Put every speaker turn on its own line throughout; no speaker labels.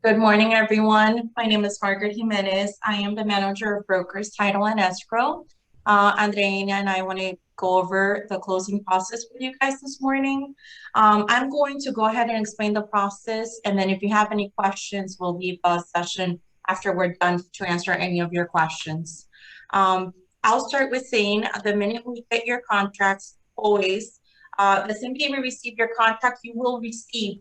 Good morning, everyone. My name is Margaret Jimenez. I am the manager of brokers, title, and escrow. Andreina and I want to go over the closing process with you guys this morning. I'm going to go ahead and explain the process, and then if you have any questions, we'll leave a session after we're done to answer any of your questions. I'll start with saying the minute we get your contracts, always, the same day we receive your contract, you will receive,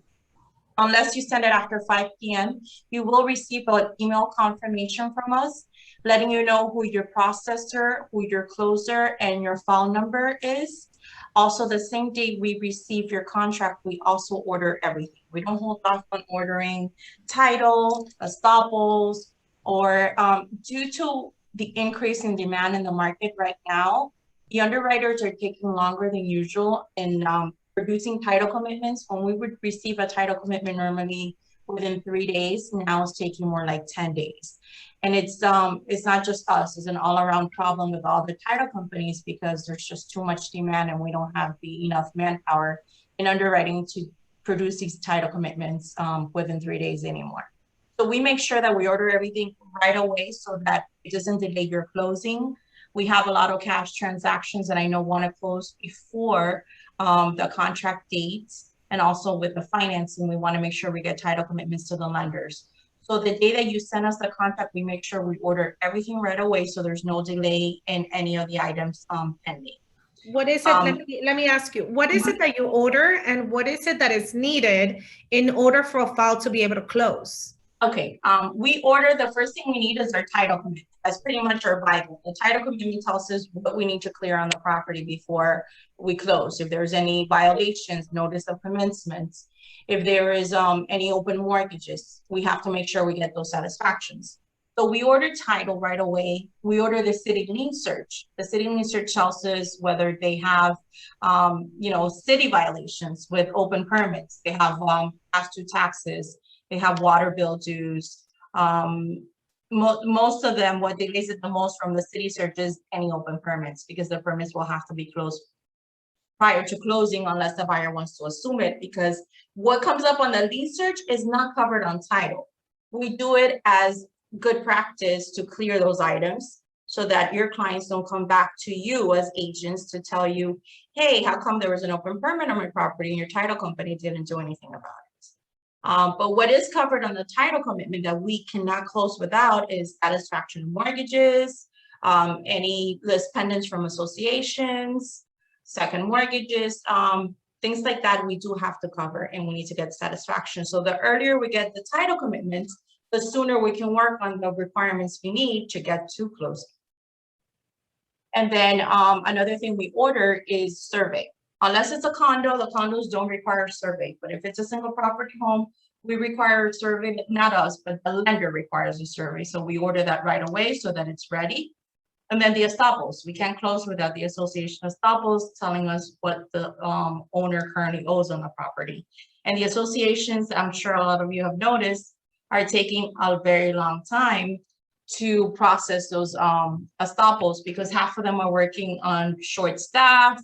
unless you send it after 5 p.m., you will receive an email confirmation from us letting you know who your processor, who your closer, and your file number is. Also, the same day we receive your contract, we also order everything. We don't hold off on ordering title, estoppels, or due to the increase in demand in the market right now, the underwriters are taking longer than usual in producing title commitments. When we would receive a title commitment normally within 3 days, now it's taking more like 10 days. And it's not just us, it's an all-around problem with all the title companies because there's just too much demand and we don't have enough manpower in underwriting to produce these title commitments within 3 days anymore. So we make sure that we order everything right away so that it doesn't delay your closing. We have a lot of cash transactions that I know want to close before the contract dates, and also with the financing, we want to make sure we get title commitments to the lenders. So the day that you send us the contract, we make sure we order everything right away so there's no delay in any of the items pending.
What is it? Let me ask you, what is it that you order and what is it that is needed in order for a file to be able to close?
Okay, we order, the first thing we need is our title commitment. That's pretty much our Bible. The title commitment tells us what we need to clear on the property before we close. If there's any violations, notice of commencements, if there is any open mortgages, we have to make sure we get those satisfactions. So we order title right away. We order the city lien search. The city lien search tells us whether they have, city violations with open permits. They have past due taxes. They have water bill dues. Most of them, what delays it the most from the city search is any open permits, because the permits will have to be closed prior to closing unless the buyer wants to assume it, because what comes up on the lien search is not covered on title. We do it as good practice to clear those items so that your clients don't come back to you as agents to tell you, hey, how come there was an open permit on my property and your title company didn't do anything about it? But what is covered on the title commitment that we cannot close without is satisfaction of mortgages, any list pendants from associations, second mortgages, things like that we do have to cover, and we need to get satisfaction. So the earlier we get the title commitments, the sooner we can work on the requirements we need to get to closing. And then another thing we order is survey. Unless it's a condo, the condos don't require a survey. But if it's a single property home, we require a survey, not us, but the lender requires a survey. So we order that right away so that it's ready. And then the estoppels. We can't close without the association estoppels telling us what the owner currently owes on the property. And the associations, I'm sure a lot of you have noticed, are taking a very long time to process those estoppels, because half of them are working on short staff,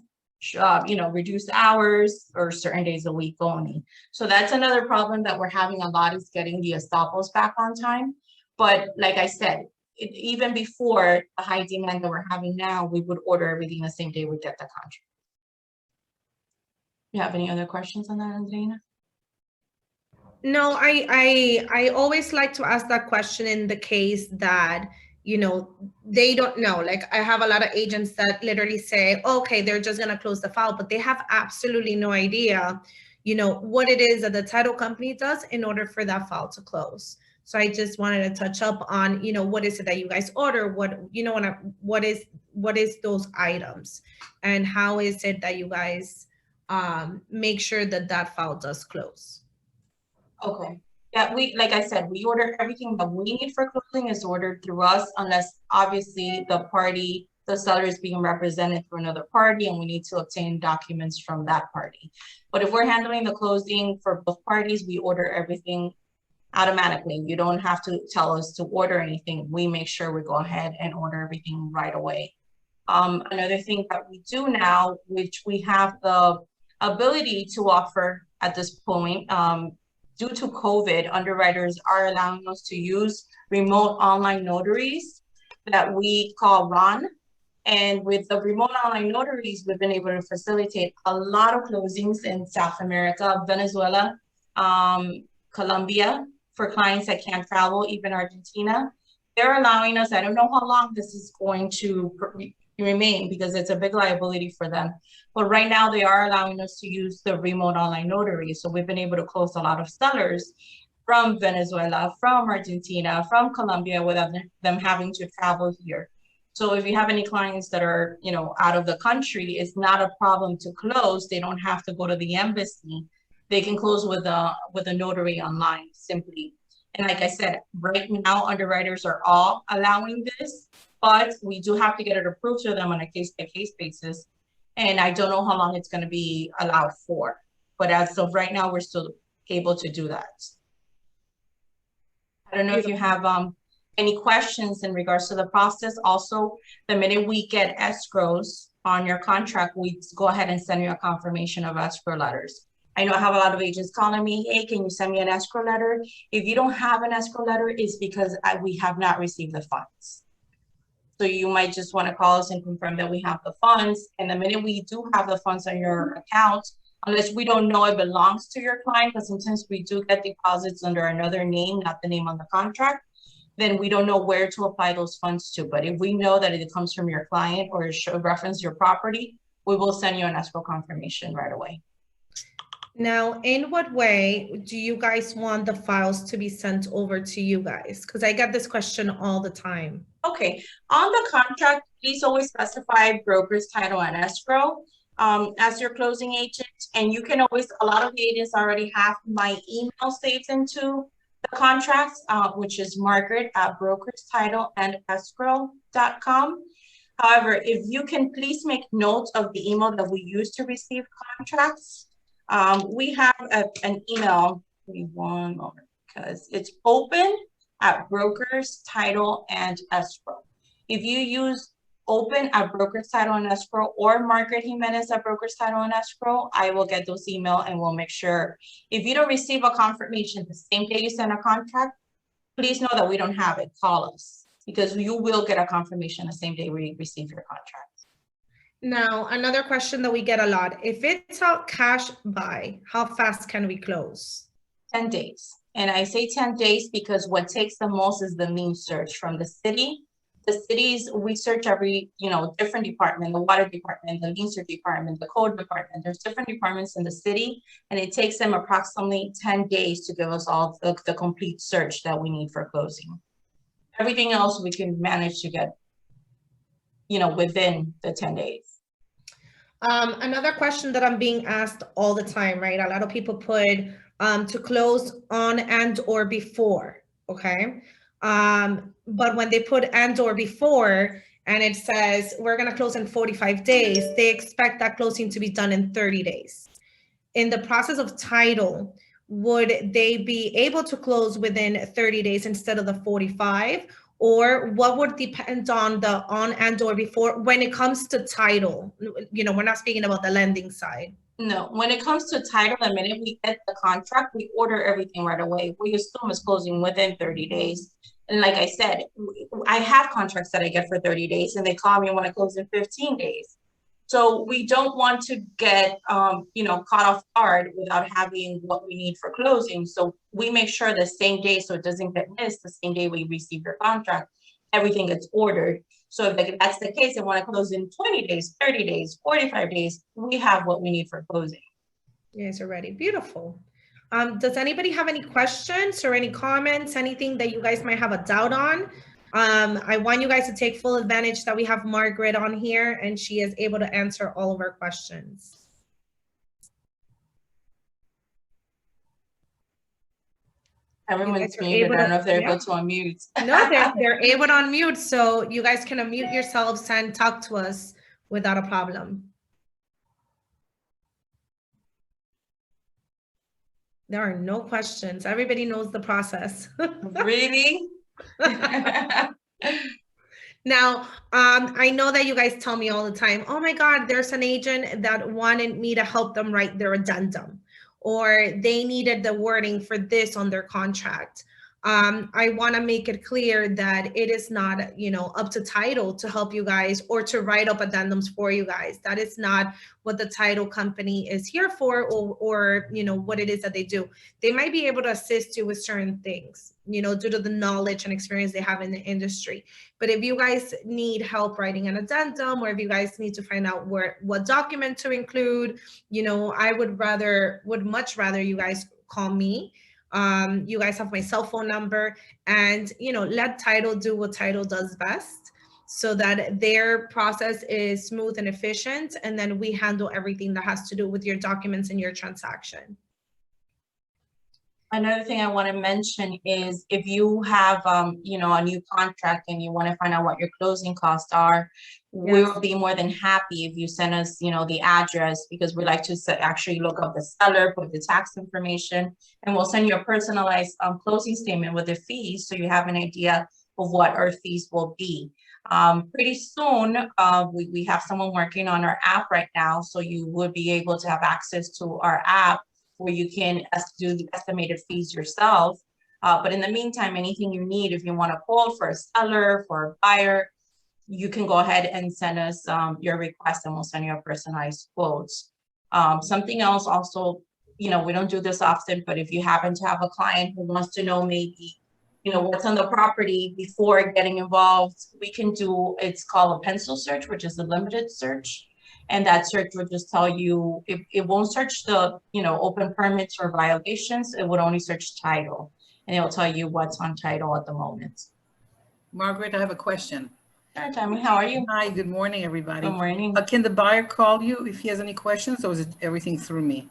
reduced hours, or certain days a week only. So that's another problem that we're having a lot, is getting the estoppels back on time. But like I said, even before the high demand that we're having now, we would order everything the same day we get the contract. You have any other questions on that, Andreina?
No, I always like to ask that question in the case that, they don't know. Like, I have a lot of agents that literally say, okay, they're just going to close the file, but they have absolutely no idea, what it is that the title company does in order for that file to close. So I just wanted to touch up on, what is it that you guys order? What is those items, and how is it that you guys make sure that that file does close?
Okay. Yeah, like I said, we order everything that we need for closing is ordered through us, unless obviously the seller is being represented through another party and we need to obtain documents from that party. But if we're handling the closing for both parties, we order everything automatically. You don't have to tell us to order anything. We make sure we go ahead and order everything right away. Another thing that we do now, which we have the ability to offer at this point, due to COVID, underwriters are allowing us to use remote online notaries that we call RON. And with the remote online notaries, we've been able to facilitate a lot of closings in South America, Venezuela, Colombia, for clients that can't travel, even Argentina. They're allowing us, I don't know how long this is going to remain because it's a big liability for them. But right now they are allowing us to use the remote online notary. So we've been able to close a lot of sellers from Venezuela, from Argentina, from Colombia without them having to travel here. So if you have any clients that are, you know, out of the country, it's not a problem to close. They don't have to go to the embassy. They can close with a notary online simply. And like I said, right now underwriters are all allowing this, but we do have to get it approved to them on a case-by-case basis. And I don't know how long it's going to be allowed for. But as of right now, we're still able to do that. I don't know if you have any questions in regards to the process. Also, the minute we get escrows on your contract, we go ahead and send you a confirmation of escrow letters. I know I have a lot of agents calling me, hey, can you send me an escrow letter? If you don't have an escrow letter, it's because we have not received the funds. So you might just want to call us and confirm that we have the funds. And the minute we do have the funds on your account, unless we don't know it belongs to your client, because sometimes we do get deposits under another name, not the name on the contract, then we don't know where to apply those funds to. But if we know that it comes from your client or should reference your property, we will send you an escrow confirmation right away.
Now, in what way do you guys want the files to be sent over to you guys? Because I get this question all the time.
Okay, on the contract, please always specify broker's title and escrow as your closing agent. And you can always, a lot of the agents already have my email saved into the contracts, which is margaret@brokerstitleandescrow.com. However, if you can please make note of the email that we use to receive contracts. We have an email, give me one moment, because it's open@brokers title and escrow. If you use open@brokers title and escrow or Margaret Jimenez@brokers title and escrow, I will get those email and we'll make sure. If you don't receive a confirmation the same day you send a contract, please know that we don't have it. Call us because you will get a confirmation the same day we receive your contract.
Now, another question that we get a lot, if it's a cash buy, how fast can we close?
10 days. And I say 10 days because what takes the most is the lien search from the city. The cities, we search every, different department, the water department, the lien search department, the code department. There's different departments in the city, and it takes them approximately 10 days to give us all the complete search that we need for closing. Everything else we can manage to get, within the 10 days.
Another question that I'm being asked all the time, right? A lot of people put to close on and or before, okay? But when they put and or before and it says we're gonna close in 45 days, they expect that closing to be done in 30 days. In the process of title, would they be able to close within 30 days instead of the 45? Or what would depend on the on and or before when it comes to title? We're not speaking about the lending side.
No, when it comes to title, the minute we get the contract, we order everything right away. We assume it's closing within 30 days. And like I said, I have contracts that I get for 30 days and they call me and want to close in 15 days. So we don't want to get, caught off guard without having what we need for closing. So we make sure the same day, so it doesn't get missed, the same day we receive your contract, everything gets ordered. So if that's the case, and want to close in 20 days, 30 days, 45 days, we have what we need for closing.
You guys are ready. Beautiful. Does anybody have any questions or any comments, anything that you guys might have a doubt on? I want you guys to take full advantage that we have Margaret on here and she is able to answer all of our questions.
Everyone's muted. I don't know if they're able to unmute.
No, they're able to unmute, so you guys can unmute yourselves and talk to us without a problem. There are no questions. Everybody knows the process.
Really?
Now, I know that you guys tell me all the time, oh my God, there's an agent that wanted me to help them write their addendum. or they needed the wording for this on their contract. I want to make it clear that it is not, you know, up to title to help you guys or to write up addendums for you guys. That is not what the title company is here for, or you know, what it is that they do. They might be able to assist you with certain things, you know, due to the knowledge and experience they have in the industry. But if you guys need help writing an addendum, or if you guys need to find out what document to include, you know, I would much rather you guys call me. You guys have my cell phone number, and, you know, let title do what title does best, so that their process is smooth and efficient, and then we handle everything that has to do with your documents and your transaction.
Another thing I want to mention is if you have, you know, a new contract and you want to find out what your closing costs are, we'll be more than happy if you send us, you know, the address, because we like to actually look up the seller, put the tax information, and we'll send you a personalized closing statement with the fees, so you have an idea of what our fees will be. Pretty soon, we have someone working on our app right now, so you would be able to have access to our app where you can do the estimated fees yourself. But in the meantime, anything you need, if you want to quote for a seller, for a buyer, you can go ahead and send us your request, and we'll send you a personalized quotes. Something else also, you know, we don't do this often, but if you happen to have a client who wants to know maybe, you know, what's on the property before getting involved, we can do, it's called a pencil search, which is a limited search. And that search will just tell you, it won't search the, you know, open permits or violations. It would only search title, and it will tell you what's on title at the moment.
Margaret, I have a question.
Hi, Tammy, how are you?
Hi, good morning, everybody.
Good morning.
Can the buyer call you if he has any questions, or is it everything through me?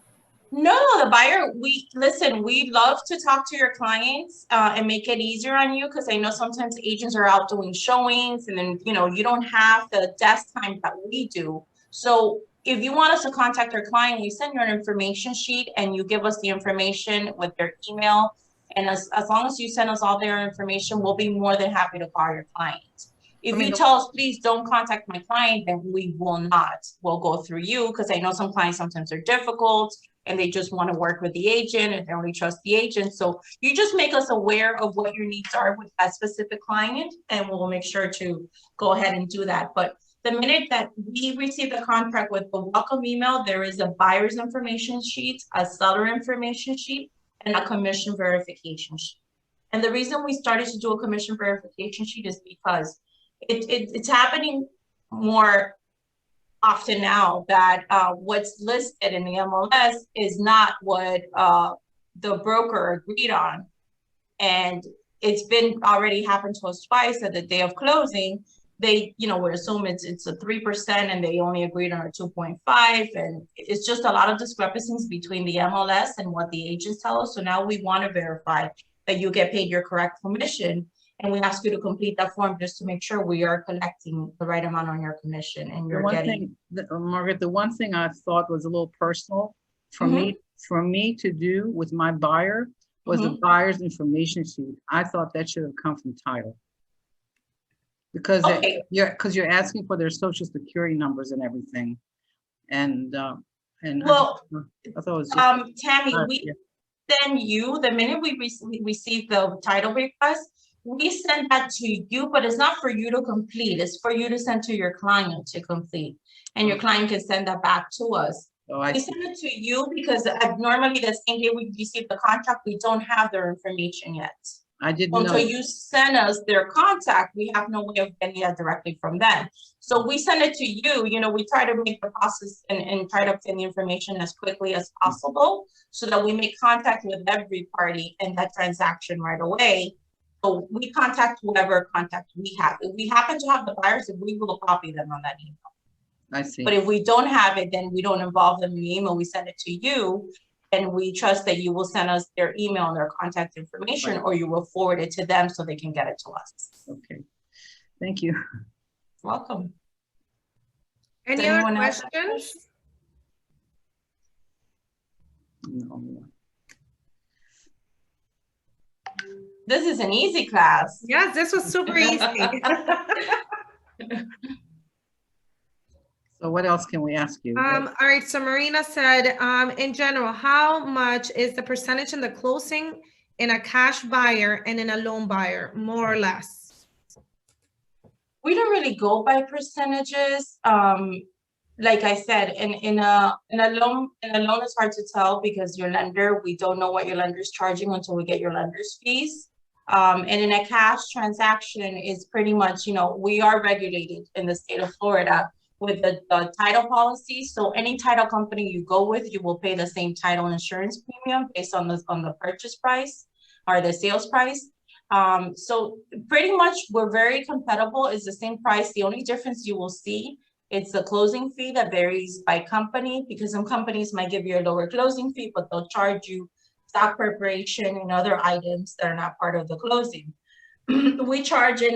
No, the buyer, we love to talk to your clients and make it easier on you, because I know sometimes agents are out doing showings, and then, you know, you don't have the desk time that we do. So if you want us to contact our client, we send you an information sheet and you give us the information with their email. And as long as you send us all their information, we'll be more than happy to call your client. If you tell us, please don't contact my client, then we will not. We'll go through you, because I know some clients sometimes are difficult and they just want to work with the agent and they only trust the agent. So you just make us aware of what your needs are with that specific client, and we'll make sure to go ahead and do that. But the minute that we receive the contract with the welcome email, there is a buyer's information sheet, a seller information sheet, and a commission verification sheet. And the reason we started to do a commission verification sheet is because it's happening more often now that what's listed in the MLS is not what the broker agreed on. And it's been already happened to us twice at the day of closing. They, you know, would assume it's a 3% and they only agreed on a 2.5. And it's just a lot of discrepancies between the MLS and what the agents tell us. So now we want to verify that you get paid your correct commission. And we ask you to complete that form just to make sure we are collecting the right amount on your commission, and you're getting.
Margaret, the one thing I thought was a little personal for me to do with my buyer was the buyer's information sheet. I thought that should have come from title. Because you're asking for their social security numbers and everything. And well, I thought it was just,
Tammy, we send you, the minute we receive the title request, we send that to you, but it's not for you to complete. It's for you to send to your client to complete. And your client can send that back to us. We send it to you because normally the same day we receive the contract, we don't have their information yet.
I didn't know.
Until you send us their contact, we have no way of getting that directly from them. So we send it to you. You know, we try to make the process and try to obtain the information as quickly as possible, so that we make contact with every party in that transaction right away. So we contact whoever contact we have. If we happen to have the buyers, we will copy them on that email.
I see.
But if we don't have it, then we don't involve them in the email. We send it to you, and we trust that you will send us their email and their contact information, or you will forward it to them so they can get it to us.
Okay. Thank you.
Welcome.
Any other questions?
No.
This is an easy class.
Yes, this was super easy.
So what else can we ask you?
All right, so Marina said, in general, how much is the percentage in the closing in a cash buyer and in a loan buyer, more or less?
We don't really go by percentages. Like I said, in a loan, it's hard to tell because your lender, we don't know what your lender is charging until we get your lender's fees. And in a cash transaction is pretty much, we are regulated in the state of Florida with the title policy. So any title company you go with, you will pay the same title insurance premium based on the purchase price or the sales price. So pretty much we're very compatible. It's the same price. The only difference you will see, it's the closing fee that varies by company, because some companies might give you a lower closing fee, but they'll charge you stock preparation and other items that are not part of the closing. We charge an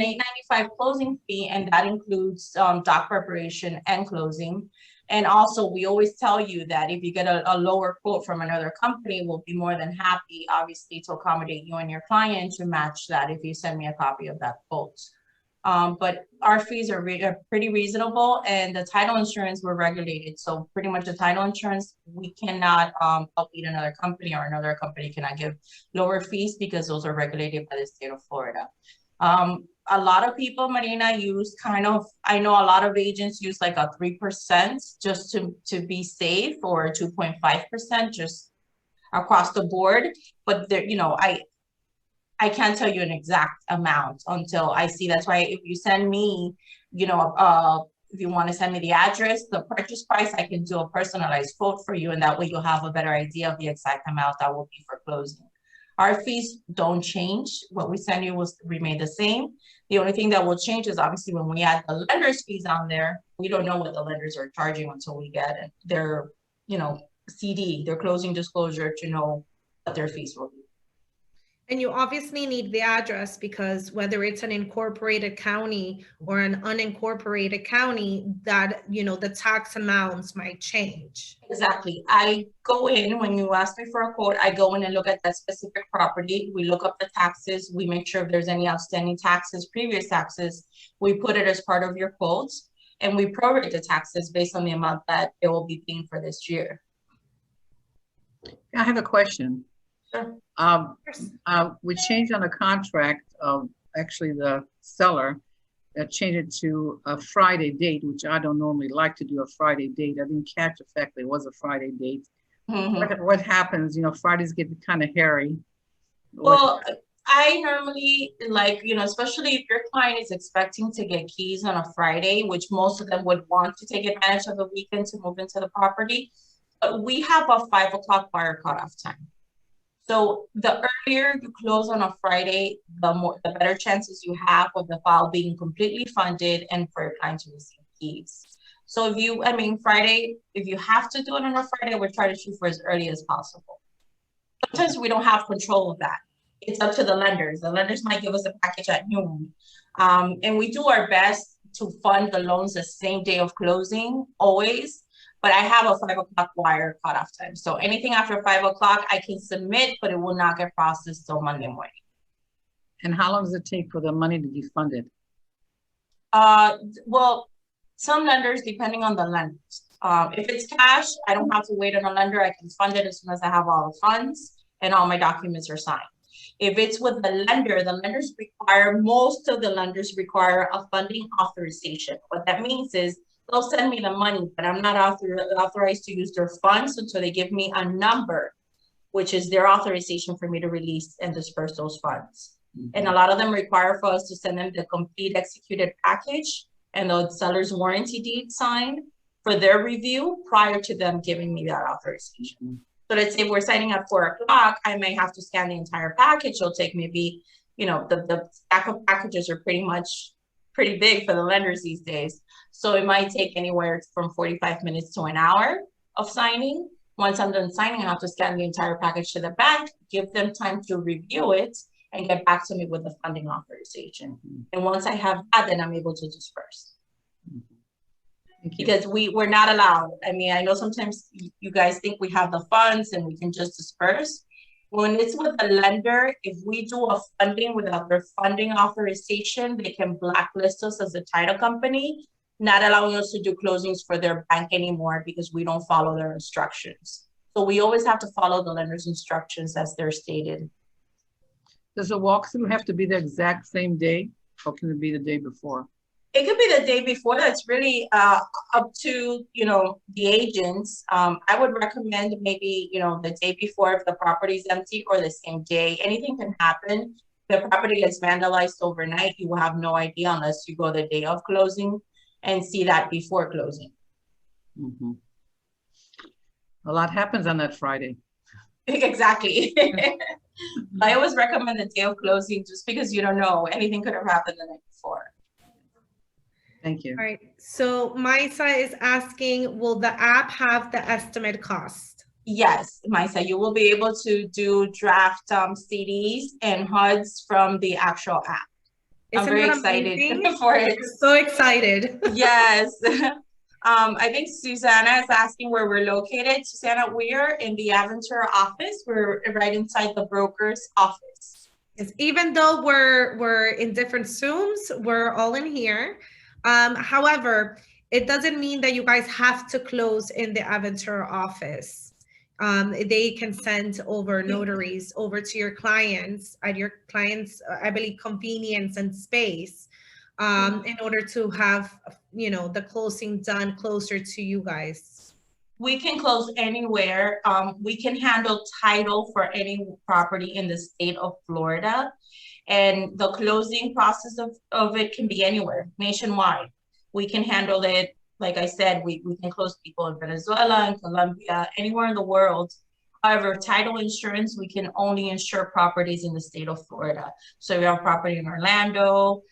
$8.95 closing fee, and that includes stock preparation and closing. And also, we always tell you that if you get a lower quote from another company, we'll be more than happy, obviously, to accommodate you and your client to match that if you send me a copy of that quote. But our fees are pretty reasonable, and the title insurance, we're regulated. So pretty much the title insurance, we cannot outbid another company, or another company cannot give lower fees because those are regulated by the state of Florida. A lot of people, Marina, use I know a lot of agents use like a 3% just to be safe, or 2.5% just across the board. But there, I can't tell you an exact amount until I see. That's why if you send me, if you want to send me the address, the purchase price, I can do a personalized quote for you. And that way you'll have a better idea of the exact amount that will be for closing. Our fees don't change. What we send you will remain the same. The only thing that will change is obviously when we add the lender's fees on there, we don't know what the lenders are charging until we get their, CD, their closing disclosure, to know what their fees will be.
And you obviously need the address, because whether it's an incorporated county or an unincorporated county, that, the tax amounts might change.
Exactly. I go in, when you ask me for a quote, I go in and look at that specific property. We look up the taxes. We make sure if there's any outstanding taxes, previous taxes, we put it as part of your quotes, and we prorate the taxes based on the amount that it will be paying for this year.
I have a question.
Sure.
We changed on a contract of actually the seller that changed it to a Friday date, which I don't normally like to do a Friday date. I didn't catch the fact that it was a Friday date. Mm-hmm. What happens? Fridays get kind of hairy.
Well, I normally especially if your client is expecting to get keys on a Friday, which most of them would want to take advantage of the weekend to move into the property. But we have a 5 o'clock buyer cutoff time. So the earlier you close on a Friday, the better chances you have of the file being completely funded and for your client to receive keys. So Friday, if you have to do it on a Friday, we're trying to shoot for as early as possible. Sometimes we don't have control of that. It's up to the lenders. The lenders might give us a package at noon. And we do our best to fund the loans the same day of closing, always. But I have a 5 o'clock wire cutoff time. So anything after 5 o'clock, I can submit, but it will not get processed till Monday morning.
And how long does it take for the money to be funded?
Well, some lenders, depending on the lenders. If it's cash, I don't have to wait on a lender. I can fund it as soon as I have all the funds and all my documents are signed. If it's with the lenders most of the lenders require a funding authorization. What that means is, they'll send me the money, but I'm not authorized to use their funds until they give me a number, which is their authorization for me to release and disperse those funds. Mm-hmm. And a lot of them require for us to send them the complete executed package and the seller's warranty deed signed for their review prior to them giving me that authorization. Mm-hmm. So let's say we're signing at 4 o'clock, I may have to scan the entire package. It'll take maybe, the stack of packages are pretty big for the lenders these days. So it might take anywhere from 45 minutes to an hour of signing. Once I'm done signing, I have to scan the entire package to the bank, give them time to review it, and get back to me with the funding authorization. Mm-hmm. And once I have that, then I'm able to disperse. Mm-hmm. Because we're not allowed. I know sometimes you guys think we have the funds and we can just disperse. When it's with the lender, if we do a funding without their funding authorization, they can blacklist us as a title company. not allowing us to do closings for their bank anymore because we don't follow their instructions. So we always have to follow the lender's instructions as they're stated.
Does a walkthrough have to be the exact same day, or can it be the day before?
It could be the day before. That's really up to, the agents. I would recommend maybe, the day before if the property is empty, or the same day. Anything can happen. The property gets vandalized overnight. You will have no idea unless you go the day of closing and see that before closing.
Mm-hmm. A lot happens on that Friday.
Exactly. I always recommend the day of closing just because you don't know. Anything could have happened the night before.
Thank you.
All right. So Maisa is asking, will the app have the estimate cost?
Yes, Maisa, you will be able to do draft CDs and HUDs from the actual app. I'm very excited for it.
I'm so excited.
Yes. I think Susanna is asking where we're located. Susanna, we are in the Aventura office. We're right inside the broker's office.
Yes, even though we're in different Zooms, we're all in here. However, it doesn't mean that you guys have to close in the Aventura office. They can send over notaries over to your clients at your clients, I believe, convenience and space, in order to have, the closing done closer to you guys.
We can close anywhere. We can handle title for any property in the state of Florida. And the closing process of it can be anywhere, nationwide. We can handle it. Like I said, we can close people in Venezuela and Colombia, anywhere in the world. However, title insurance, we can only insure properties in the state of Florida. So we have property in Orlando.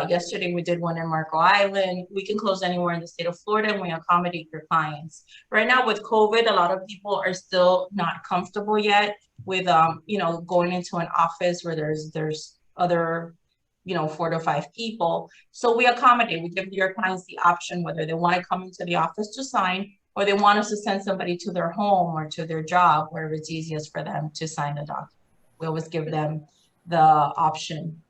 Yesterday, we did one in Marco Island. We can close anywhere in the state of Florida, and we accommodate your clients. Right now with COVID, a lot of people are still not comfortable yet with, going into an office where there's other 4 to 5 people. So we accommodate, we give your clients the option whether they want to come into the office to sign, or they want us to send somebody to their home or to their job, wherever it's easiest for them to sign the document. We always give them the option.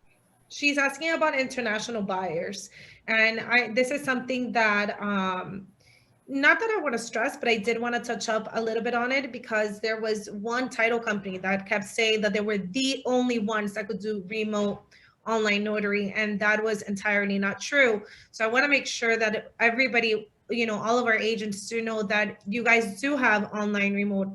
She's asking about international buyers. And this is something that, not that I want to stress, but I did want to touch up a little bit on it, because there was one title company that kept saying that they were the only ones that could do remote online notary, and that was entirely not true. So I want to make sure that everybody, all of our agents do know that you guys do have online remote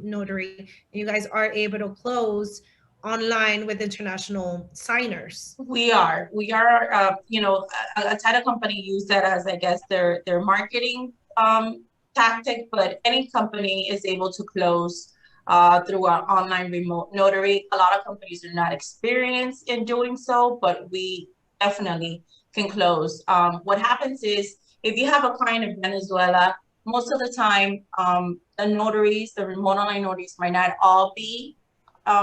notary, and you guys are able to close online with international signers.
We are, a title company use that as, I guess, their marketing tactic, but any company is able to close through our online remote notary. A lot of companies are not experienced in doing so, but we definitely can close. What happens is, if you have a client in Venezuela, most of the time, the notaries, the remote online notaries, might not all be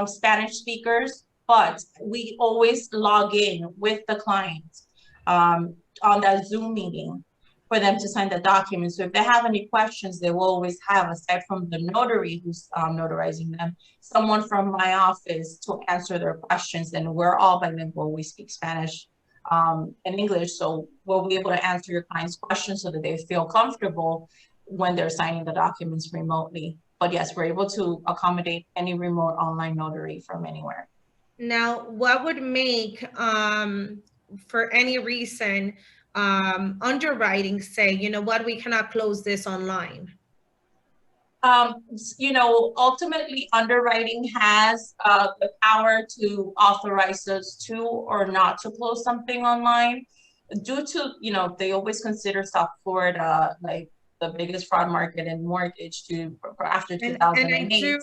Spanish speakers, but we always log in with the client on that Zoom meeting for them to sign the documents. So if they have any questions, they will always have, aside from the notary who's notarizing them, someone from my office to answer their questions. And we're all bilingual. We speak Spanish and English. So we'll be able to answer your client's questions so that they feel comfortable when they're signing the documents remotely. But yes, we're able to accommodate any remote online notary from anywhere.
Now, what would make, for any reason, underwriting say, we cannot close this online?
Ultimately, underwriting has the power to authorize us to or not to close something online due to, they always consider South Florida like the biggest fraud market in mortgage after 2008.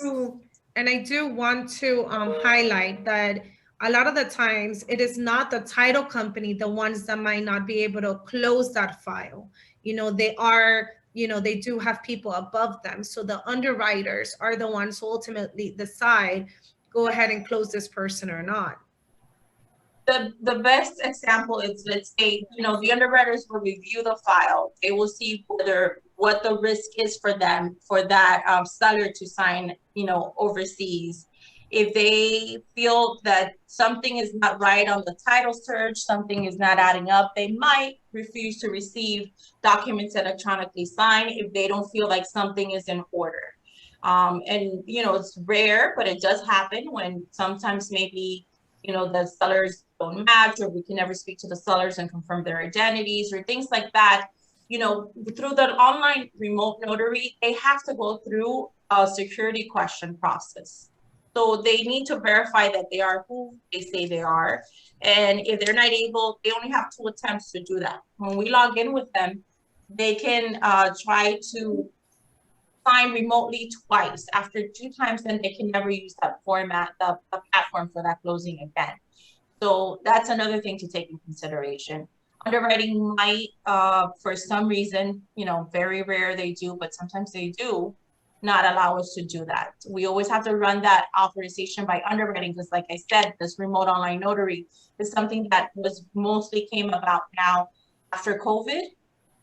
And I do want to highlight that a lot of the times it is not the title company, the ones that might not be able to close that file. They are, they do have people above them. So the underwriters are the ones who ultimately decide, go ahead and close this person or not.
The best example is, let's say, the underwriters will review the file. They will see what the risk is for them, for that seller to sign, overseas. If they feel that something is not right on the title search, something is not adding up, they might refuse to receive documents electronically signed if they don't feel like something is in order. And, you know, it's rare, but it does happen when sometimes maybe, you know, the sellers don't match, or we can never speak to the sellers and confirm their identities or things like that. You know, through the online remote notary, they have to go through a security question process. So they need to verify that they are who they say they are. And if they're not able, they only have 2 attempts to do that. When we log in with them, they can try to sign remotely twice. After 2 times, then they can never use that format, the platform for that closing again. So that's another thing to take in consideration. Underwriting might, for some reason, you know, very rare they do, but sometimes they do not allow us to do that. We always have to run that authorization by underwriting, because like I said, this remote online notary is something that was mostly came about now after COVID.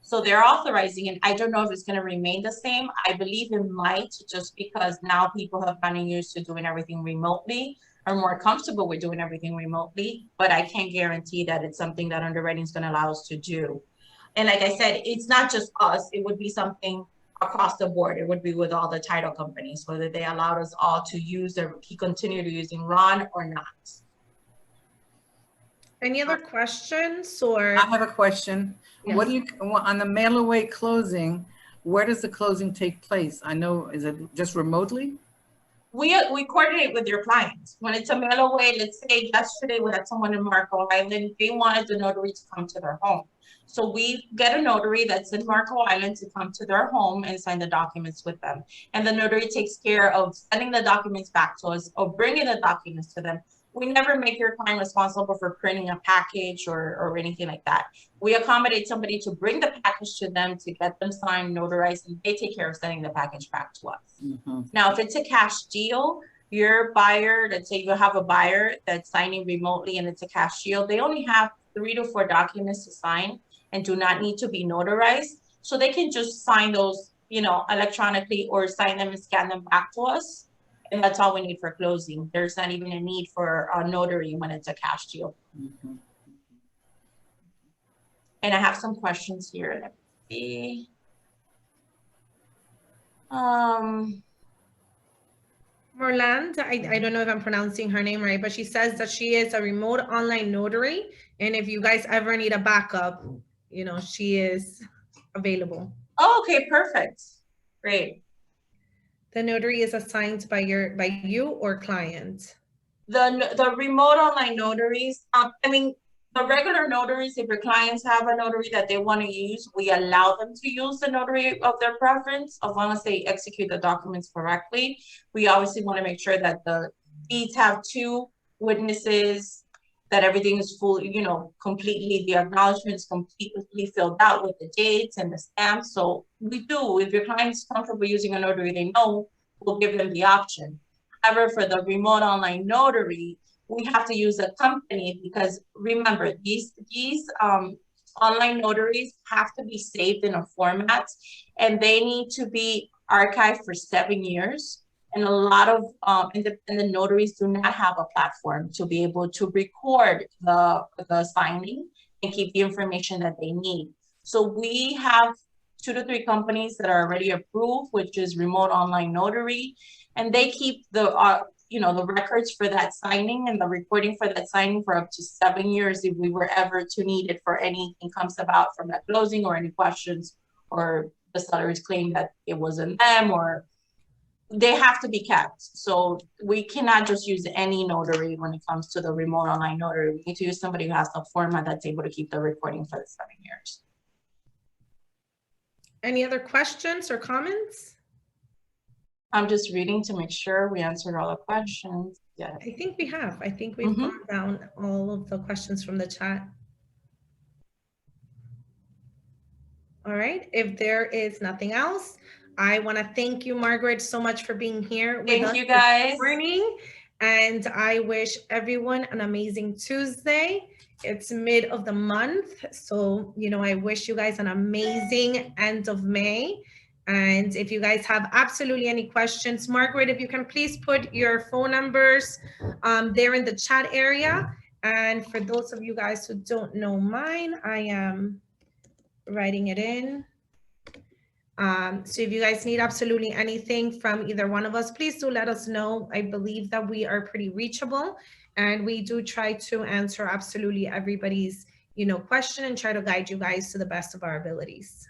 So they're authorizing, and I don't know if it's going to remain the same. I believe it might, just because now people have gotten used to doing everything remotely, are more comfortable with doing everything remotely, but I can't guarantee that it's something that underwriting is going to allow us to do. And like I said, it's not just us, it would be something across the board. It would be with all the title companies, whether they allowed us all to use or continue to using Ron or not.
Any other questions or?
I have a question.
Yes.
What do you, on the mail away closing, where does the closing take place? I know, is it just remotely?
We coordinate with your clients. When it's a mail away, let's say yesterday we had someone in Marco Island, they wanted the notary to come to their home. So we get a notary that's in Marco Island to come to their home and sign the documents with them. And the notary takes care of sending the documents back to us or bringing the documents to them. We never make your client responsible for printing a package or anything like that. We accommodate somebody to bring the package to them, to get them signed, notarized, and they take care of sending the package back to us. Mm-hmm. Now, if it's a cash deal, your buyer, let's say you have a buyer that's signing remotely and it's a cash deal, they only have 3 to 4 documents to sign and do not need to be notarized. So they can just sign those, you know, electronically, or sign them and scan them back to us. And that's all we need for closing. There's not even a need for a notary when it's a cash deal. Mm-hmm. And I have some questions here. Let me see.
Morland, I don't know if I'm pronouncing her name right, but she says that she is a remote online notary. And if you guys ever need a backup, you know, she is available.
Oh, okay, perfect. Great.
The notary is assigned by you or client?
The remote online notaries, I mean, the regular notaries, if your clients have a notary that they want to use, we allow them to use the notary of their preference, as long as they execute the documents correctly. We obviously want to make sure that the deeds have 2 witnesses, that everything is fully, you know, completely, the acknowledgments completely filled out with the dates and the stamps. So we do, if your client's comfortable using a notary they know, we'll give them the option. However, for the remote online notary, we have to use a company, because remember, these online notaries have to be saved in a format, and they need to be archived for 7 years. And a lot of independent notaries do not have a platform to be able to record the signing and keep the information that they need. So we have 2 to 3 companies that are already approved, which is Remote Online Notary, and they keep the you know, the records for that signing and the recording for that signing for up to 7 years if we were ever to need it for anything comes about from that closing, or any questions, or the sellers claim that it wasn't them, or they have to be kept. So we cannot just use any notary when it comes to the remote online notary. We need to use somebody who has a format that's able to keep the recording for the 7 years.
Any other questions or comments?
I'm just reading to make sure we answered all the questions. Yeah,
I think we have. I think we've gone down all of the questions from the chat. All right, if there is nothing else, I want to thank you, Margaret, so much for being here with us.
Thank you, guys.
This morning, and I wish everyone an amazing Tuesday. It's mid of the month, so you know, I wish you guys an amazing end of May, And if you guys have absolutely any questions, Margaret, if you can please put your phone numbers there in the chat area. And for those of you guys who don't know mine, I am writing it in. So if you guys need absolutely anything from either one of us, please do let us know. I believe that we are pretty reachable, and we do try to answer absolutely everybody's, question and try to guide you guys to the best of our abilities.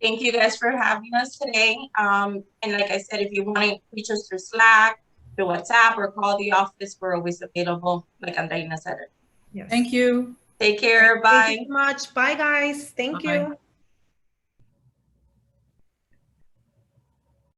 Thank you guys for having us today. And like I said, if you want to reach us through Slack, through WhatsApp, or call the office, we're always available, like Andreina said.
Yes.
Thank you.
Take care. Bye.
Thank you so much. Bye, guys. Thank
Bye.
you.